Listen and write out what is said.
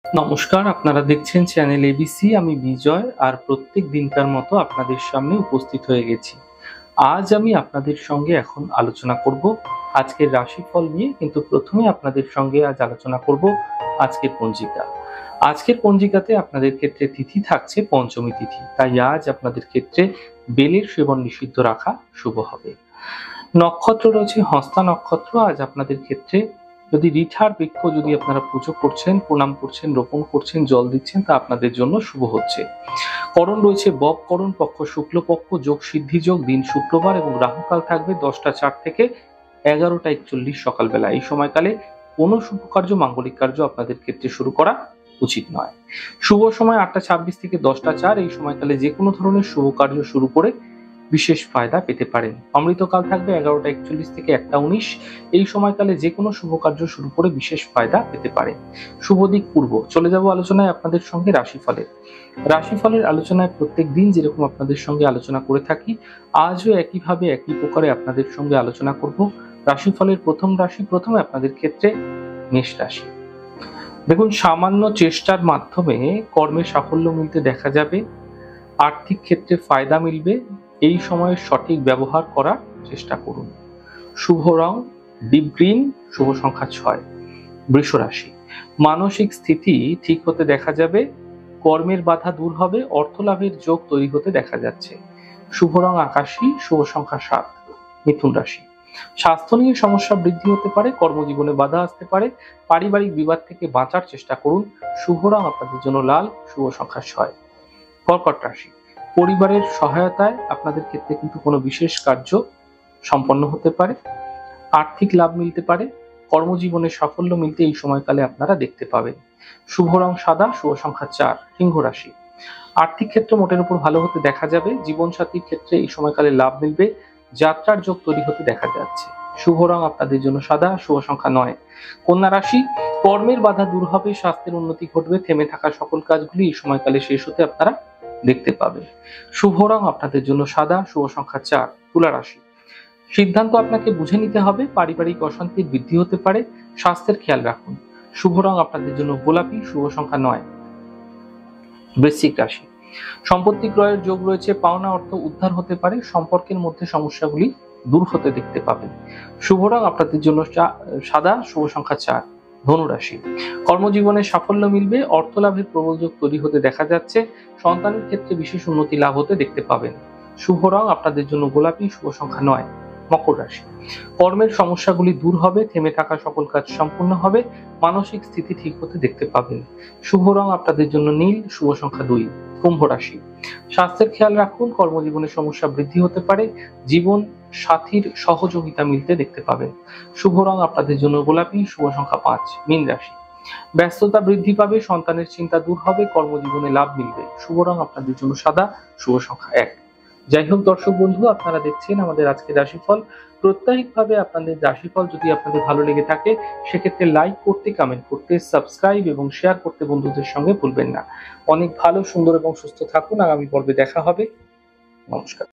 নমস্কার, আপনারা দেখছেন চ্যানেল এবিসি। আমি বিজয়, আর প্রত্যেক দিনকার মতো আপনাদের সামনে উপস্থিত হয়ে গেছি। আজ আমি আপনাদের সঙ্গে এখন আলোচনা করব আজকের রাশিফল নিয়ে, কিন্তু প্রথমে আপনাদের সঙ্গে আজ আলোচনা করব আজকের পঞ্জিকা। আজকের পঞ্জিকাতে আপনাদের ক্ষেত্রে তিথি থাকছে পঞ্চমী তিথি, তাই আজ আপনাদের ক্ষেত্রে বেলের সেবন নিষিদ্ধ রাখা শুভ হবে। নক্ষত্র রয়েছে হস্তা নক্ষত্র। আজ আপনাদের ক্ষেত্রে যদি রিঠার বৃক্ষ যদি আপনারা পুজো করছেন, প্রণাম করছেন, রোপণ করছেন, জল দিচ্ছেন, তা আপনাদের জন্য শুভ হচ্ছে। করণ রয়েছে বব করণ, পক্ষ শুক্লপক্ষ, যোগ সিদ্ধি যোগ, দিন শুক্রবার এবং রাহুকাল থাকবে 10টা 4 থেকে 11টা 41 সকালবেলা। এই সময়কালে কোনো শুভ কার্য, মাঙ্গলিক কার্য আপনাদের ক্ষেত্রে শুরু করা উচিত নয়। শুভ সময় 8টা 26 থেকে 10টা 4। এই সময়কালে যে কোনো ধরনের শুভ কার্য শুরু করে বিশেষ ফায়দা পেতে পারেন। অমৃতকাল থাকবে 11টা 41 থেকে 1টা 19। এই সময়কালে যে কোনো শুভ কার্য শুরু করে বিশেষ ফায়দা পেতে পারেন। শুভ দিক পূর্ব। চলে যাব আলোচনায় আপনাদের সঙ্গে রাশিফলের। রাশিফলের আলোচনায় প্রত্যেক দিন যেরকম আপনাদের সঙ্গে আলোচনা করে থাকি, আজও একইভাবে একই প্রকারে আপনাদের সঙ্গে আলোচনা করব। রাশিফলের প্রথম রাশি, প্রথমে আপনাদের ক্ষেত্রে মেষ রাশি। দেখুন, সামান্য চেষ্টার মাধ্যমে কর্মে সাফল্য মিলতে দেখা যাবে। আর্থিক ক্ষেত্রে ফায়দা মিলবে। এই সময়ে সঠিক ব্যবহার করার চেষ্টা করুন। শুভ রং ডিপ গ্রিন, শুভ সংখ্যা 6। বৃষ রাশি। মানসিক স্থিতি ঠিক হতে দেখা যাবে। কর্মের বাধা দূর হবে, অর্থ লাভের যোগ তৈরি হতে দেখা যাচ্ছে। শুভ রং আকাশী, শুভ সংখ্যা 7। মিথুন রাশি। স্বাস্থ্য নিয়ে সমস্যা বৃদ্ধি হতে পারে, কর্মজীবনে বাধা আসতে পারে, পারিবারিক বিবাদ থেকে বাঁচার চেষ্টা করুন। শুভ রং আপনাদের জন্য লাল, শুভ সংখ্যা 6। কর্কট রাশি। পরিবারের সহায়তায় আপনাদের ক্ষেত্রে কিন্তু কোনো বিশেষ কার্য সম্পন্ন হতে পারে, আর্থিক লাভ মিলতে পারে, কর্মজীবনে সাফল্য মিলতে এই সময়কালে আপনারা দেখতে পাবেন। শুভ রং সাদা, শুভ সংখ্যা 4। সিংহ রাশি। আর্থিক ক্ষেত্র মোটের উপর ভালো হতে দেখা যাবে। জীবনসাথীর ক্ষেত্রে এই সময়কালে লাভ মিলবে, যাত্রার যোগ তৈরি হতে দেখা যাচ্ছে। শুভ রং আপনাদের জন্য সাদা, শুভ সংখ্যা 9। কন্যা রাশি। কর্মের বাধা দূর হবে, স্বাস্থ্যের উন্নতি ঘটবে, থেমে থাকা সকল কাজগুলি এই সময়কালে শেষ হতে আপনারা দেখতে পাবেন। শুভ রং আপনাদের জন্য সাদা, শুভ সংখ্যা 4। তুলা রাশি। সিদ্ধান্ত আপনাকে বুঝে নিতে হবে, পারিবারিক অশান্তির বৃদ্ধি হতে পারে, স্বাস্থ্যের খেয়াল রাখুন। শুভ রং আপনাদের জন্য গোলাপি, শুভ সংখ্যা 9। বৃশ্চিক রাশি। সম্পত্তি ক্রয়ের যোগ রয়েছে, পাওনা অর্থ উদ্ধার হতে পারে, সম্পর্কের মধ্যে সমস্যাগুলি দূর হতে দেখতে পাবেন। শুভ রং আপনাদের জন্য সাদা, শুভ সংখ্যা 4। ধনু রাশি। কর্মজীবনে সাফল্য মিলবে, অর্থ লাভের প্রবল যোগ তৈরি হতে দেখা যাচ্ছে, সন্তানের ক্ষেত্রে বিশেষ উন্নতি লাভ হতে দেখতে পাবেন। শুভ রং আপনাদের জন্য গোলাপি, শুভ সংখ্যা 9। মকর রাশি। কর্মের সমস্যাগুলি দূর হবে, থেমে থাকা সকল কাজ সম্পূর্ণ হবে, মানসিক স্থিতি ঠিক হতে দেখতে পাবেন। শুভ রং আপনাদের জন্য নীল, শুভ সংখ্যা 2। কুম্ভ রাশি। স্বাস্থ্যের খেয়াল রাখুন, কর্মজীবনে সমস্যা বৃদ্ধি হতে পারে, জীবন সাথীর সহযোগিতা মিলতে দেখতে পাবেন। শুভ রং আপনাদের জন্য গোলাপি, শুভ সংখ্যা 5। মীন রাশি। ব্যস্ততা বৃদ্ধি পাবে, সন্তানের চিন্তা দূর হবে, কর্মজীবনে লাভ মিলবে। শুভ রং আপনাদের জন্য সাদা, শুভ সংখ্যা 1। যাই হোক দর্শক বন্ধু, আপনারা দেখছেন আমাদের আজকের রাশিফল। প্রত্যাহিকভাবে আপনাদের রাশিফল যদি আপনাদের ভালো লেগে থাকে, সেক্ষেত্রে লাইক করতে, কমেন্ট করতে, সাবস্ক্রাইব এবং শেয়ার করতে বন্ধুদের সঙ্গে ভুলবেন না। অনেক ভালো, সুন্দর এবং সুস্থ থাকুন। আগামী পর্বে দেখা হবে। নমস্কার।